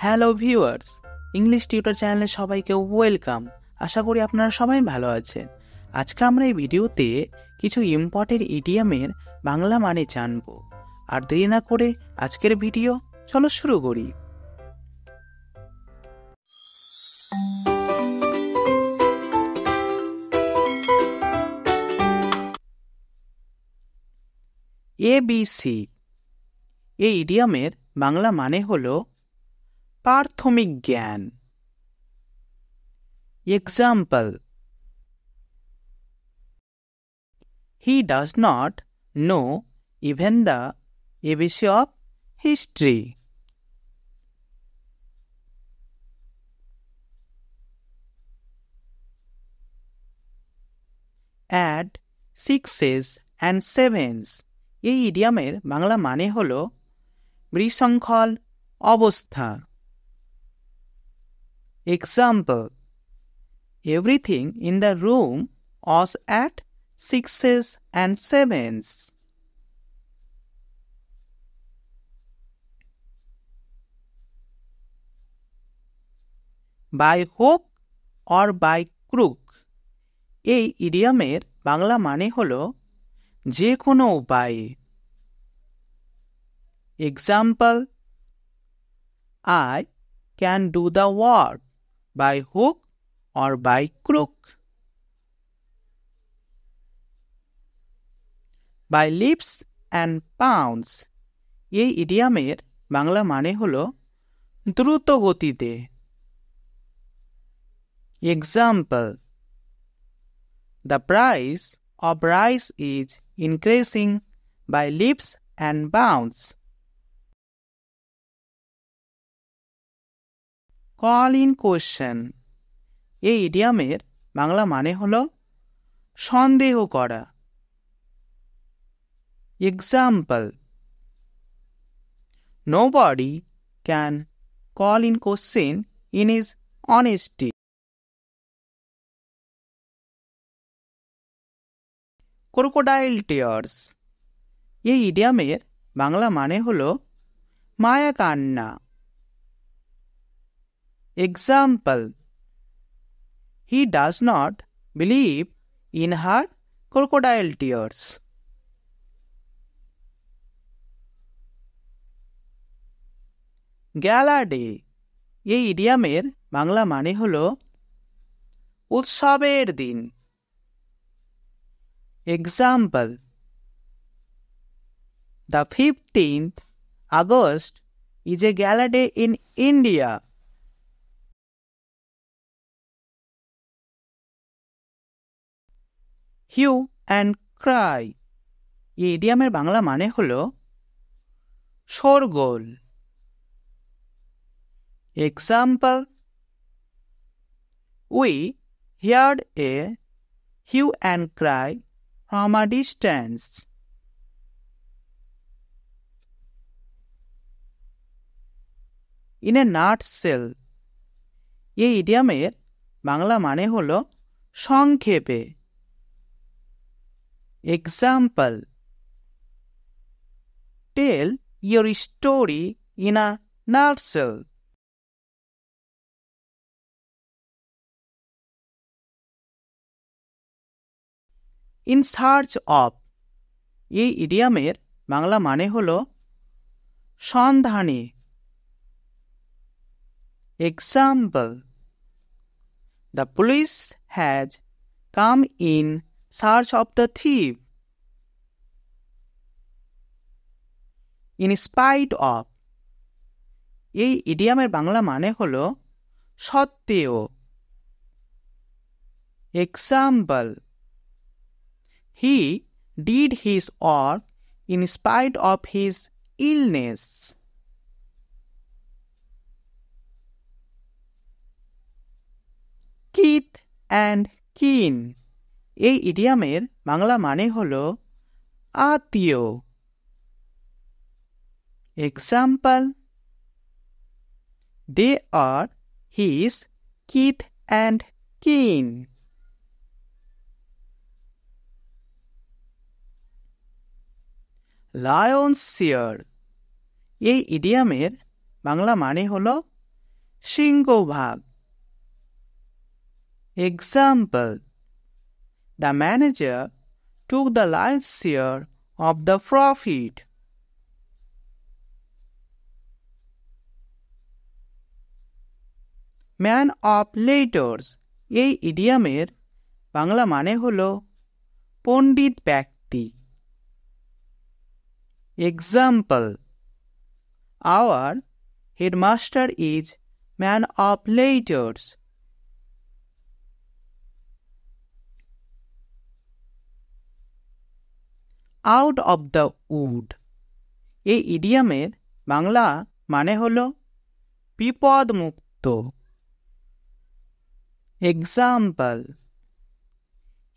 Hello viewers, English tutor চ্যানেলে সবাইকে welcome. আশা করি আপনারা সবাই ভালো আছেন। আজকে আমরা এই ভিডিওতে কিছু ইম্পর্টেন্ট ইডিয়ামের বাংলা মানে জানব। আর দেরি না করে আজকের ভিডিও চলো শুরু করি। ABC এই ইডিয়ামের বাংলা মানে হলো প্রাথমিক জ্ঞান। Example: He does not know even the ABC of history. Add sixes and sevens এই ইডিয়ামের বাংলা মানে হলো বিশৃঙ্খল অবস্থা। Example: Everything in the room was at sixes and sevens. By hook or by crook এই ইডিয়ামের বাংলা মানে হলো যে কোনো উপায়ে। Example: I can do the work by hook or by crook. By leaps and bounds এই ইডিয়ামের বাংলা মানে হলো দ্রুত গতিতে। Example: The price of rice is increasing by leaps and bounds. Call in question এই ইডিয়ামের বাংলা মানে হলো সন্দেহ করা। Example: Nobody can call in question in his honesty. Crocodile tears এই ইডিয়ামের বাংলা মানে হলো মায়া কান্না। Example: He does not believe in her crocodile tears. Gala day এই ইডিয়ামের বাংলা মানে হলো উৎসবের দিন। Example: The 15th August is a gala day in India. Hue and cry এই ইডিয়ামের বাংলা মানে হলো শোরগোল। Example: We heard a hue and cry from a distance. In a nutshell এই ইডিয়ামের বাংলা মানে হলো সংক্ষেপে। Example: Tell your story in a nutshell. In search of এই ইডিয়ামের বাংলা মানে হলো সন্ধানে। Example: The police has come in search of the thief. In spite of এই ইডিয়ামের বাংলা মানে হলো সত্ত্বেও। Example: He did his work in spite of his illness. Kith and kin এই ইডিয়ামের বাংলা মানে হলো আত্মীয়। Example: They are his kith and kin. Lion's share এই ইডিয়ামের বাংলা মানে হলো সিংহভাগ। Example: The manager took the lion's share of the profit. Man of letters এই ইডিয়ামের বাংলা মানে হলো পণ্ডিত ব্যক্তি। Example: our headmaster is man of letters. Out of the wood এই ইডিয়ামের বাংলা মানে হলো বিপদ মুক্ত। Example: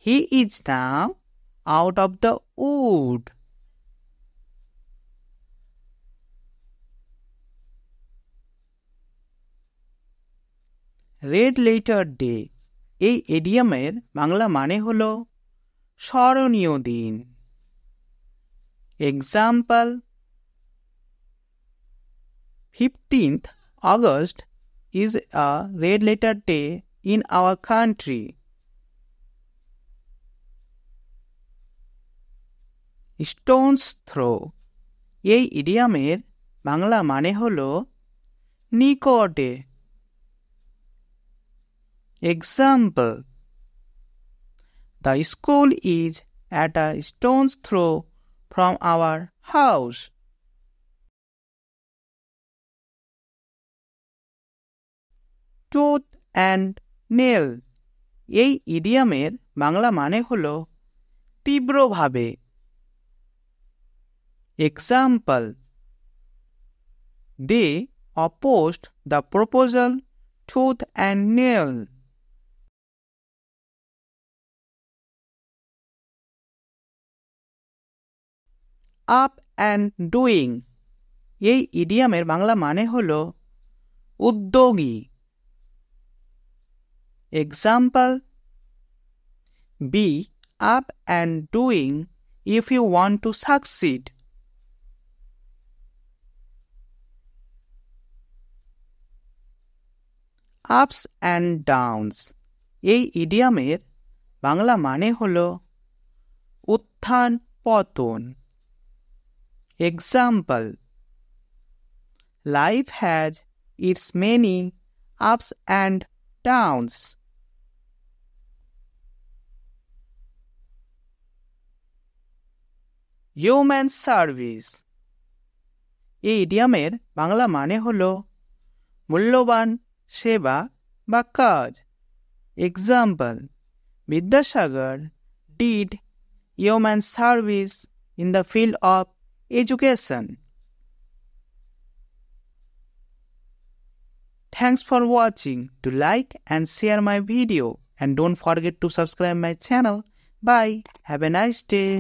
He is now out of the wood. Red letter day এই ইডিয়ামের বাংলা মানে হলো স্মরণীয় দিন। Example: 15th August is a red letter day in our country. Stone's throw এই ইডিয়ামের বাংলা মানে হলো নিকটে। Example: The school is at a stone's throw from our house. Tooth and nail এই ইডিয়ামের বাংলা মানে হলো তীব্রভাবে। Example: They opposed the proposal tooth and nail. Up and doing এই ইডিয়ামের বাংলা মানে হলো উদ্যোগী। Example: Be up and doing if you want to succeed. Ups and downs এই ইডিয়ামের বাংলা মানে হলো উত্থান পতন। Example: Life has its many ups and downs. Human service এই ইডিয়ামের বাংলা মানে হলো মূল্যবান সেবা বা কাজ। Example: Vidyasagar did human service in the field of education. Thanks for watching. Do like and share my video and don't forget to subscribe my channel. Bye. Have a nice day.